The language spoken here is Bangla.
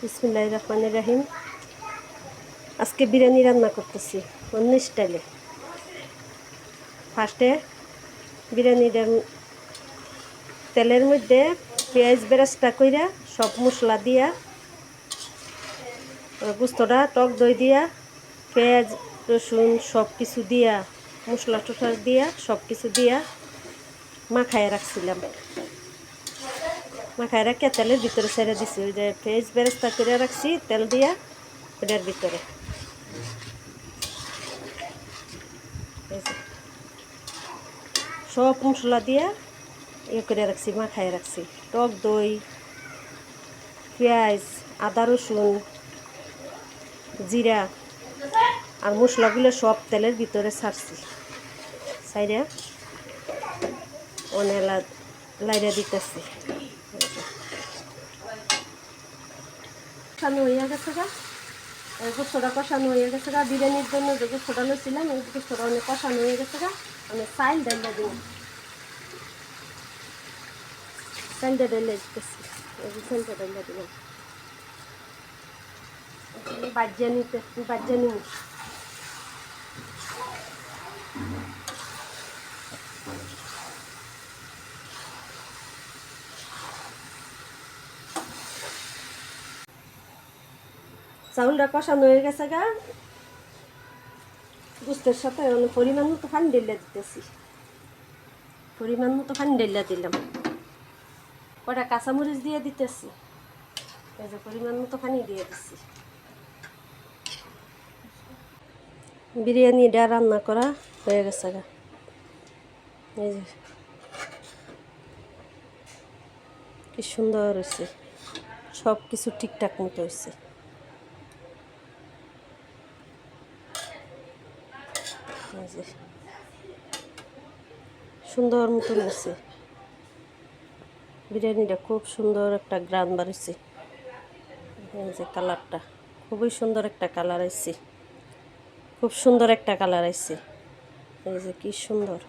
বিসমিল্লাহির রহমানির রহিম। আজকে বিরিয়ানি রান্না করতেছি অন্য স্টাইলে। ফার্স্টে বিরিয়ানিটার তেলের মধ্যে পেঁয়াজ বেরেস্তা কইরা সব মশলা দিয়া, গোস্তটা টক দই দিয়া, পেঁয়াজ রসুন সব কিছু দিয়া, মশলা টসলা দিয়া সব কিছু দিয়া মাখায় রাখছিলাম। মাখায় রাখে তেলের ভিতরে ছেড়ে দিছি। ওই যে পেঁয়াজ বেরেস্তা করে রাখছি তেল দিয়া ওটার ভিতরে সব মশলা দিয়া ইয়ে করে রাখছি, মাখায় রাখছি। টক দই, পেঁয়াজ, আদা রসুন, জিরা আর মশলাগুলো সব তেলের ভিতরে ছাড়ছি। সাইডে অনেক লাইরা দিতেছি। কষানো হয়ে গেছে গা, গোস্তটা কষানো হয়ে গেছে গা। বিরিয়ানির জন্য যে গোস্তটা লইছিলাম ওই গোস্তটা অনেক কষানো হয়ে গেছে গা। আমি চাইল ডাইলা দিলাম, চাইলটা ডাইলা দিতেছি। চাইলটা ডাইলা দিলাম, বাজিয়া নিব। চাউলটা কষানো হয়ে গেছে গা, গোস্তের সাথে পরিমাণ মতো পানি ঢেলে দিতেছি। পরিমাণ মতো পানি ঢেলে দিলাম। কটা কাঁচামরিচ দিয়ে দিতেছি। এই যে পরিমাণ মতো পানি দিয়ে দিচ্ছি। বিরিয়ানিটা রান্না করা হয়ে গেছে গা। এই যে কি সুন্দর হয়েছে, সব কিছু ঠিকঠাক মতো হয়েছে। এই যে সুন্দর মতো হয়েছে বিরিয়ানিটা, খুব সুন্দর একটা গ্রান বাড়ছে। এই যে কালারটা খুবই সুন্দর একটা কালার আসছে, খুব সুন্দর একটা কালার আসছে। এই যে কি সুন্দর।